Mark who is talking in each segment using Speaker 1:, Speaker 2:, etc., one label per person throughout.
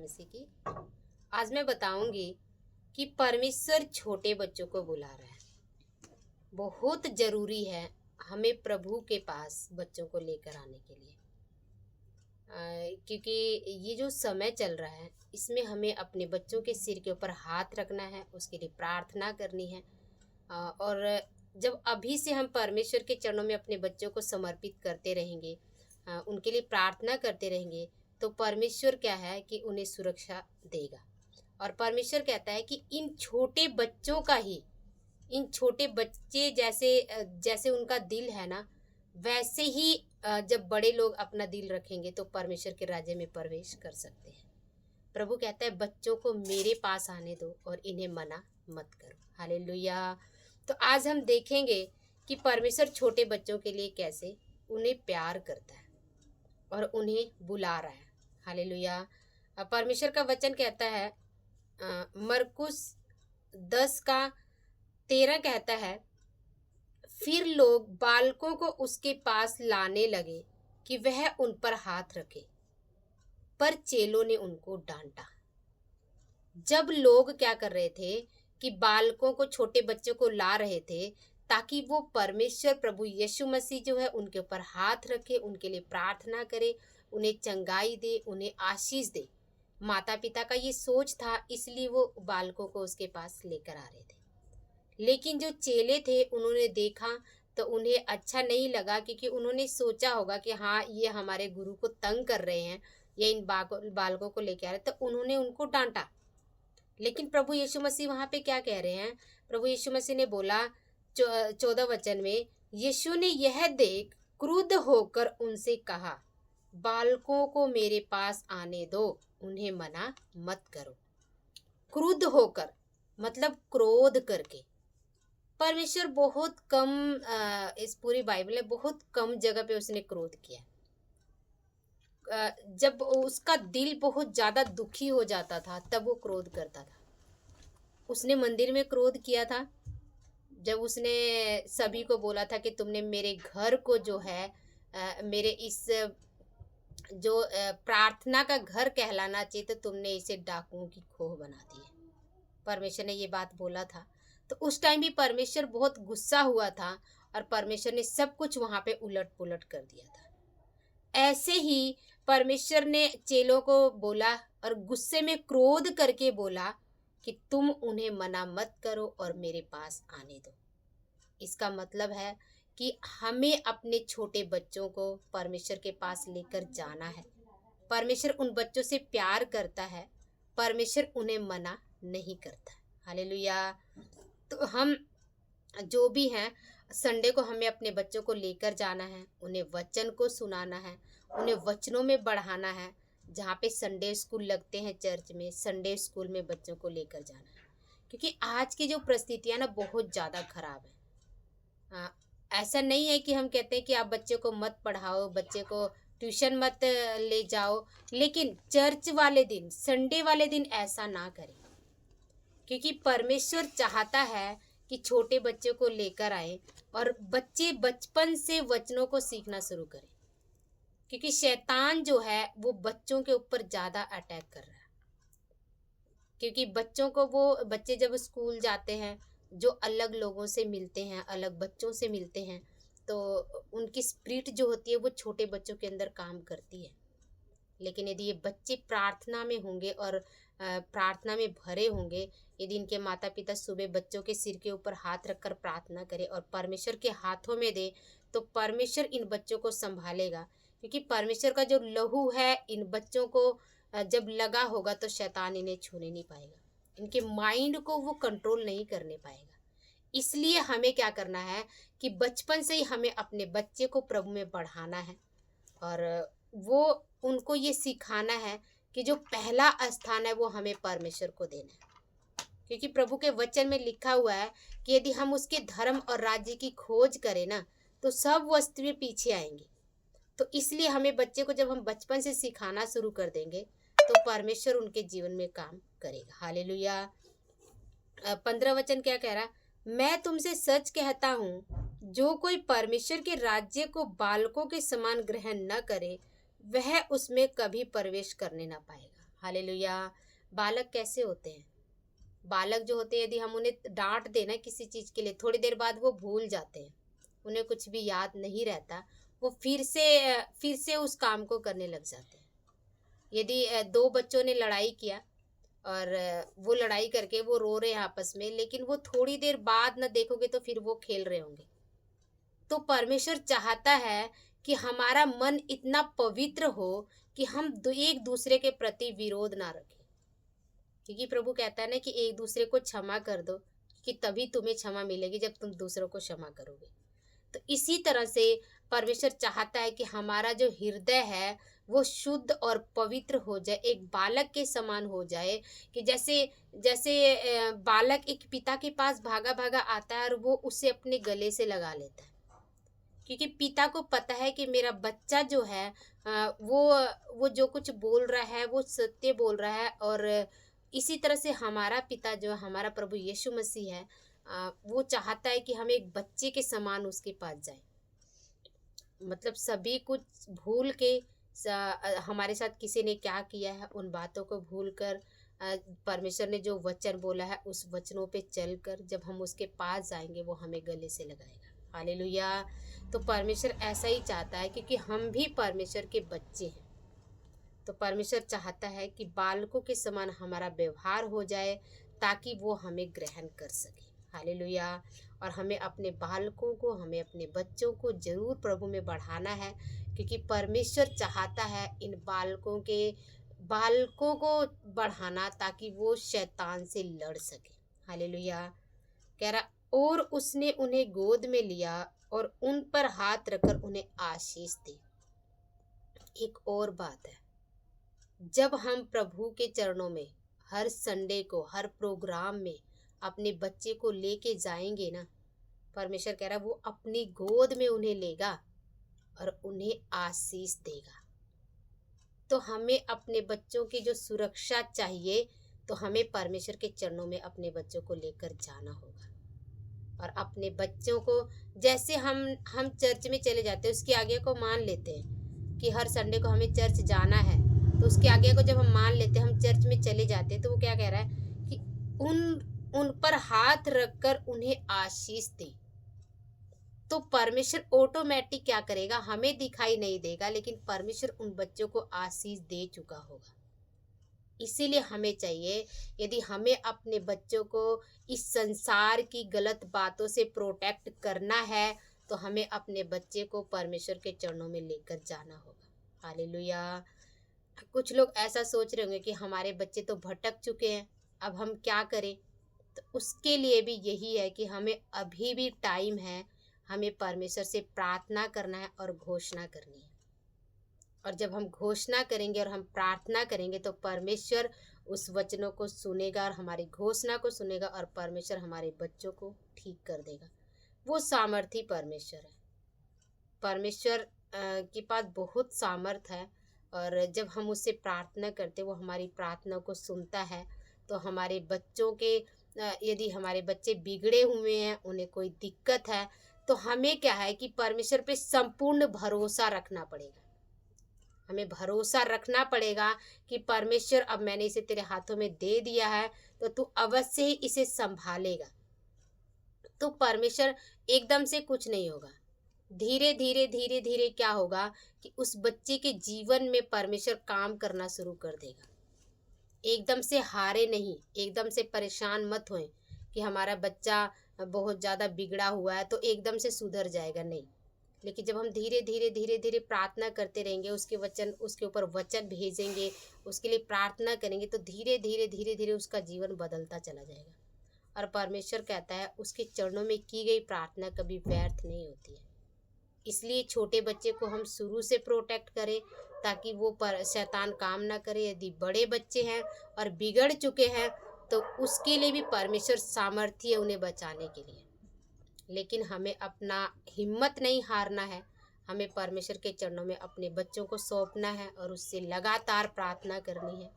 Speaker 1: मसीह की। आज मैं बताऊंगी कि परमेश्वर छोटे बच्चों को बुला रहा है। बहुत जरूरी है हमें प्रभु के पास बच्चों को लेकर आने के लिए, क्योंकि ये जो समय चल रहा है इसमें हमें अपने बच्चों के सिर के ऊपर हाथ रखना है, उसके लिए प्रार्थना करनी है। और जब अभी से हम परमेश्वर के चरणों में अपने बच्चों को समर्पित करते रहेंगे, उनके लिए प्रार्थना करते रहेंगे, तो परमेश्वर क्या है कि उन्हें सुरक्षा देगा। और परमेश्वर कहता है कि इन छोटे बच्चों का ही, इन छोटे बच्चे जैसे उनका दिल है ना, वैसे ही जब बड़े लोग अपना दिल रखेंगे तो परमेश्वर के राज्य में प्रवेश कर सकते हैं। प्रभु कहता है बच्चों को मेरे पास आने दो और इन्हें मना मत करो। हालेलुया। तो आज हम देखेंगे कि परमेश्वर छोटे बच्चों के लिए कैसे उन्हें प्यार करता है और उन्हें बुला रहा है। हालेलुया। परमेश्वर का वचन कहता है, मरकुस 10:13 कहता है, फिर लोग बालकों को उसके पास लाने लगे कि वह उन पर हाथ रखे, पर चेलों ने उनको डांटा। जब लोग क्या कर रहे थे कि बालकों को, छोटे बच्चों को ला रहे थे ताकि वो परमेश्वर प्रभु यीशु मसीह जो है उनके ऊपर हाथ रखे, उनके लिए प्रार्थना करे, उन्हें चंगाई दे, उन्हें आशीष दे। माता पिता का ये सोच था, इसलिए वो बालकों को उसके पास लेकर आ रहे थे। लेकिन जो चेले थे उन्होंने देखा तो उन्हें अच्छा नहीं लगा, क्योंकि उन्होंने सोचा होगा कि हाँ, ये हमारे गुरु को तंग कर रहे हैं, ये इन बालकों को लेके आ रहे, तो उन्होंने उनको डांटा। लेकिन प्रभु यीशु मसीह वहाँ पे क्या कह रहे हैं? प्रभु यीशु मसीह ने बोला 14 वचन में, यीशु ने यह देख क्रुद्ध होकर उनसे कहा, बालकों को मेरे पास आने दो, उन्हें मना मत करो। क्रुद्ध होकर मतलब क्रोध करके। परमेश्वर बहुत कम, इस पूरी बाइबल में बहुत कम जगह पे उसने क्रोध किया। जब उसका दिल बहुत ज़्यादा दुखी हो जाता था तब वो क्रोध करता था। उसने मंदिर में क्रोध किया था जब उसने सभी को बोला था कि तुमने मेरे घर को जो है, मेरे इस जो प्रार्थना का घर कहलाना चाहिए, तो तुमने इसे डाकुओं की खोह बना दी है। परमेश्वर ने ये बात बोला था। तो उस टाइम भी परमेश्वर बहुत गुस्सा हुआ था और परमेश्वर ने सब कुछ वहाँ पे उलट पुलट कर दिया था। ऐसे ही परमेश्वर ने चेलों को बोला और गुस्से में क्रोध करके बोला कि तुम उन्हें मना मत करो और मेरे पास आने दो। इसका मतलब है कि हमें अपने छोटे बच्चों को परमेश्वर के पास लेकर जाना है। परमेश्वर उन बच्चों से प्यार करता है, परमेश्वर उन्हें मना नहीं करता। हालेलुया। तो हम जो भी हैं, संडे को हमें अपने बच्चों को लेकर जाना है, उन्हें वचन को सुनाना है, उन्हें वचनों में बढ़ाना है। जहाँ पे संडे स्कूल लगते हैं चर्च में, संडे स्कूल में बच्चों को लेकर जाना है, क्योंकि आज की जो परिस्थितियाँ ना बहुत ज़्यादा खराब है। ऐसा नहीं है कि हम कहते हैं कि आप बच्चे को मत पढ़ाओ, बच्चे को ट्यूशन मत ले जाओ, लेकिन चर्च वाले दिन, संडे वाले दिन ऐसा ना करें, क्योंकि परमेश्वर चाहता है कि छोटे बच्चों को लेकर आए और बच्चे बचपन से वचनों को सीखना शुरू करें, क्योंकि शैतान जो है वो बच्चों के ऊपर ज़्यादा अटैक कर रहा है। क्योंकि बच्चे जब स्कूल जाते हैं, जो अलग लोगों से मिलते हैं, अलग बच्चों से मिलते हैं, तो उनकी स्पिरिट जो होती है वो छोटे बच्चों के अंदर काम करती है। लेकिन यदि ये बच्चे प्रार्थना में होंगे और प्रार्थना में भरे होंगे, यदि इनके माता पिता सुबह बच्चों के सिर के ऊपर हाथ रखकर प्रार्थना करें और परमेश्वर के हाथों में दे, तो परमेश्वर इन बच्चों को संभालेगा। क्योंकि परमेश्वर का जो लहू है इन बच्चों को जब लगा होगा तो शैतान इन्हें छूने नहीं पाएगा, इनके माइंड को वो कंट्रोल नहीं करने पाएगा। इसलिए हमें क्या करना है कि बचपन से ही हमें अपने बच्चे को प्रभु में बढ़ाना है और वो उनको ये सिखाना है कि जो पहला स्थान है वो हमें परमेश्वर को देना है। क्योंकि प्रभु के वचन में लिखा हुआ है कि यदि हम उसके धर्म और राज्य की खोज करें ना, तो सब वस्तुएं पीछे आएंगी। तो इसलिए हमें बच्चे को जब हम बचपन से सिखाना शुरू कर देंगे तो परमेश्वर उनके जीवन में काम करेगा। हालेलुया। 15 वचन क्या कह रहा? मैं तुमसे सच कहता हूँ, जो कोई परमेश्वर के राज्य को बालकों के समान ग्रहण न करे, वह उसमें कभी प्रवेश करने ना पाएगा। हालेलुया। बालक कैसे होते हैं? बालक जो होते हैं, यदि हम उन्हें डांट देना किसी चीज के लिए, थोड़ी देर बाद वो भूल जाते हैं, उन्हें कुछ भी याद नहीं रहता, वो फिर से उस काम को करने लग जाते हैं। यदि दो बच्चों ने लड़ाई किया और वो लड़ाई करके वो रो रहे हैं आपस में, लेकिन वो थोड़ी देर बाद न देखोगे तो फिर वो खेल रहे होंगे। तो परमेश्वर चाहता है कि हमारा मन इतना पवित्र हो कि हम एक दूसरे के प्रति विरोध ना रखें, क्योंकि प्रभु कहता है ना कि एक दूसरे को क्षमा कर दो, कि तभी तुम्हें क्षमा मिलेगी जब तुम दूसरों को क्षमा करोगे। तो इसी तरह से परमेश्वर चाहता है कि हमारा जो हृदय है वो शुद्ध और पवित्र हो जाए, एक बालक के समान हो जाए। कि जैसे जैसे बालक एक पिता के पास भागा भागा आता है और वो उसे अपने गले से लगा लेता है, क्योंकि पिता को पता है कि मेरा बच्चा जो है वो जो कुछ बोल रहा है वो सत्य बोल रहा है। और इसी तरह से हमारा पिता जो है, हमारा प्रभु यीशु मसीह है, वो चाहता है कि हम एक बच्चे के समान उसके पास जाए। मतलब सभी कुछ भूल के हमारे साथ किसी ने क्या किया है उन बातों को भूल कर, परमेश्वर ने जो वचन बोला है उस वचनों पे चलकर जब हम उसके पास जाएंगे वो हमें गले से लगाएगा। हालेलुया। तो परमेश्वर ऐसा ही चाहता है, क्योंकि हम भी परमेश्वर के बच्चे हैं। तो परमेश्वर चाहता है कि बालकों के समान हमारा व्यवहार हो जाए, ताकि वो हमें ग्रहण कर सके। हालेलुया। और हमें अपने बालकों को, हमें अपने बच्चों को जरूर प्रभु में बढ़ाना है, क्योंकि परमेश्वर चाहता है इन बालकों को बढ़ाना, ताकि वो शैतान से लड़ सके। हालेलुया। कह रहा, और उसने उन्हें गोद में लिया और उन पर हाथ रखकर उन्हें आशीष दी। एक और बात है, जब हम प्रभु के चरणों में हर संडे को, हर प्रोग्राम में अपने बच्चे को लेके जाएंगे ना, परमेश्वर कह रहा है वो अपनी गोद में उन्हें लेगा और उन्हें आशीष देगा। तो हमें अपने बच्चों की जो सुरक्षा चाहिए, तो हमें परमेश्वर के चरणों में अपने बच्चों को लेकर जाना होगा। और अपने बच्चों को, जैसे हम चर्च में चले जाते हैं, उसकी आज्ञा को मान लेते हैं कि हर संडे को हमें चर्च जाना है, तो उसकी आज्ञा को जब हम मान लेते हैं, हम चर्च में चले जाते हैं, तो वो क्या कह रहा है कि उन पर हाथ रखकर उन्हें आशीष दे। तो परमेश्वर ऑटोमेटिक क्या करेगा, हमें दिखाई नहीं देगा, लेकिन परमेश्वर उन बच्चों को आशीष दे चुका होगा। इसीलिए हमें चाहिए, यदि हमें अपने बच्चों को इस संसार की गलत बातों से प्रोटेक्ट करना है, तो हमें अपने बच्चे को परमेश्वर के चरणों में लेकर जाना होगा। हालेलुया। कुछ लोग ऐसा सोच रहे होंगे कि हमारे बच्चे तो भटक चुके हैं, अब हम क्या करें। तो उसके लिए भी यही है कि हमें अभी भी टाइम है, हमें परमेश्वर से प्रार्थना करना है और घोषणा करनी है। और जब हम घोषणा करेंगे और हम प्रार्थना करेंगे, तो परमेश्वर उस वचनों को सुनेगा और हमारी घोषणा को सुनेगा, और परमेश्वर हमारे बच्चों को ठीक कर देगा। वो सामर्थी परमेश्वर है। परमेश्वर के पास बहुत सामर्थ है, और जब हम उससे प्रार्थना करते, वो हमारी प्रार्थना को सुनता है। तो हमारे बच्चों के, यदि हमारे बच्चे बिगड़े हुए हैं, उन्हें कोई दिक्कत है, तो हमें क्या है कि परमेश्वर पे संपूर्ण भरोसा रखना पड़ेगा। हमें भरोसा रखना पड़ेगा कि परमेश्वर, अब मैंने इसे तेरे हाथों में दे दिया है, तो तू अवश्य ही इसे संभालेगा। तो परमेश्वर, एकदम से कुछ नहीं होगा, धीरे धीरे धीरे धीरे क्या होगा कि उस बच्चे के जीवन में परमेश्वर काम करना शुरू कर देगा। एकदम से हारे नहीं, एकदम से परेशान मत होएं कि हमारा बच्चा बहुत ज़्यादा बिगड़ा हुआ है तो एकदम से सुधर जाएगा, नहीं। लेकिन जब हम धीरे धीरे धीरे धीरे प्रार्थना करते रहेंगे, उसके ऊपर वचन भेजेंगे, उसके लिए प्रार्थना करेंगे, तो धीरे धीरे धीरे धीरे उसका जीवन बदलता चला जाएगा। और परमेश्वर कहता है उसके चरणों में की गई प्रार्थना कभी व्यर्थ नहीं होती है। इसलिए छोटे बच्चे को हम शुरू से प्रोटेक्ट करें, ताकि वो शैतान काम ना करे। यदि बड़े बच्चे हैं और बिगड़ चुके हैं, तो उसके लिए भी परमेश्वर सामर्थ्य है उन्हें बचाने के लिए। लेकिन हमें अपना हिम्मत नहीं हारना है, हमें परमेश्वर के चरणों में अपने बच्चों को सौंपना है और उससे लगातार प्रार्थना करनी है,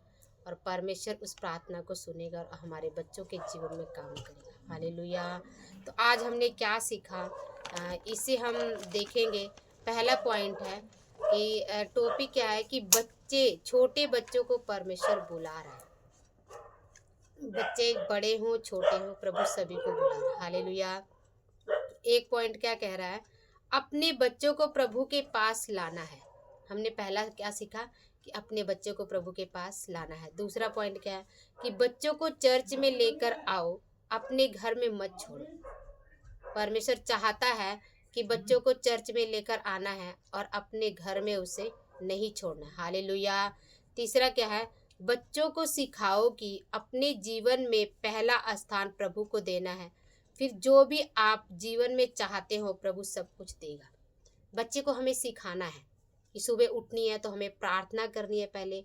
Speaker 1: और परमेश्वर उस प्रार्थना को सुनेगा और हमारे बच्चों के जीवन में काम करेगा। हालेलुया। तो आज हमने क्या सीखा, इसे हम देखेंगे। पहला पॉइंट है कि टॉपिक क्या है कि छोटे बच्चों को परमेश्वर बुला रहा है। बच्चे बड़े हों छोटे हों, प्रभु सभी को बुला रहा है। हालेलुया। एक पॉइंट क्या कह रहा है? अपने बच्चों को प्रभु के पास लाना है। हमने पहला क्या सीखा कि अपने बच्चों को प्रभु के पास लाना है। दूसरा पॉइंट क्या है कि बच्चों को चर्च में लेकर आओ, अपने घर में मत छोड़ो। परमेश्वर चाहता है कि बच्चों को चर्च में लेकर आना है और अपने घर में उसे नहीं छोड़ना। हालेलुया। तीसरा क्या है? बच्चों को सिखाओ कि अपने जीवन में पहला स्थान प्रभु को देना है, फिर जो भी आप जीवन में चाहते हो प्रभु सब कुछ देगा। बच्चे को हमें सिखाना है कि सुबह उठनी है तो हमें प्रार्थना करनी है पहले,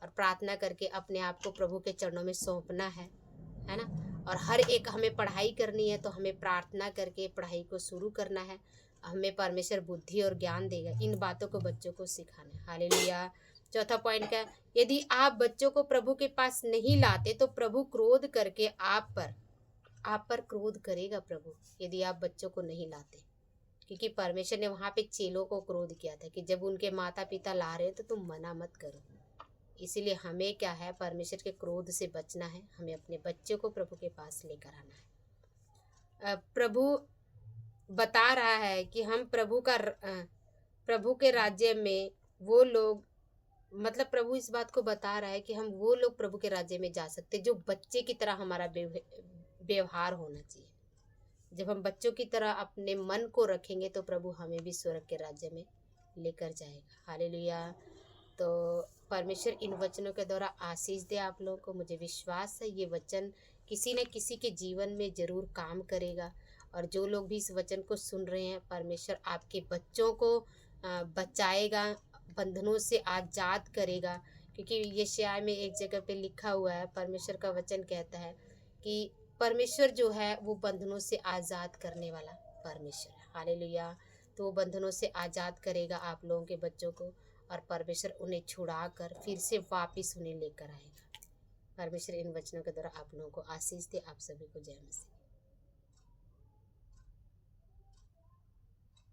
Speaker 1: और प्रार्थना करके अपने आप को प्रभु के चरणों में सौंपना है ना। और हर एक हमें पढ़ाई करनी है तो हमें प्रार्थना करके पढ़ाई को शुरू करना है। हमें परमेश्वर बुद्धि और ज्ञान देगा। इन बातों को बच्चों को सिखाना है। हालेलुया। चौथा पॉइंट क्या है? यदि आप बच्चों को प्रभु के पास नहीं लाते तो प्रभु क्रोध करके आप पर क्रोध करेगा प्रभु, यदि आप बच्चों को नहीं लाते। क्योंकि परमेश्वर ने वहाँ पे चेलों को क्रोध किया था कि जब उनके माता पिता ला रहे हैं तो तुम मना मत करो। इसीलिए हमें क्या है, परमेश्वर के क्रोध से बचना है। हमें अपने बच्चों को प्रभु के पास लेकर आना है। प्रभु बता रहा है कि हम प्रभु के राज्य में वो लोग, मतलब प्रभु इस बात को बता रहा है कि हम वो लोग प्रभु के राज्य में जा सकते जो बच्चे की तरह हमारा व्यवहार होना चाहिए। जब हम बच्चों की तरह अपने मन को रखेंगे तो प्रभु हमें भी स्वर्ग के राज्य में लेकर जाएगा। हालेलुया। तो परमेश्वर इन वचनों के द्वारा आशीष दे आप लोगों को। मुझे विश्वास है ये वचन किसी न किसी के जीवन में ज़रूर काम करेगा। और जो लोग भी इस वचन को सुन रहे हैं, परमेश्वर आपके बच्चों को बचाएगा, बंधनों से आज़ाद करेगा। क्योंकि यशायाह में एक जगह पे लिखा हुआ है, परमेश्वर का वचन कहता है कि परमेश्वर जो है वो बंधनों से आज़ाद करने वाला परमेश्वर है। हालेलुया। तो वो बंधनों से आज़ाद करेगा आप लोगों के बच्चों को, और परमेश्वर उन्हें छुड़ा कर फिर से वापस उन्हें लेकर आएगा। परमेश्वर इन वचनों के द्वारा आप लोगों को आशीष दे। आप सभी को जय मसीह।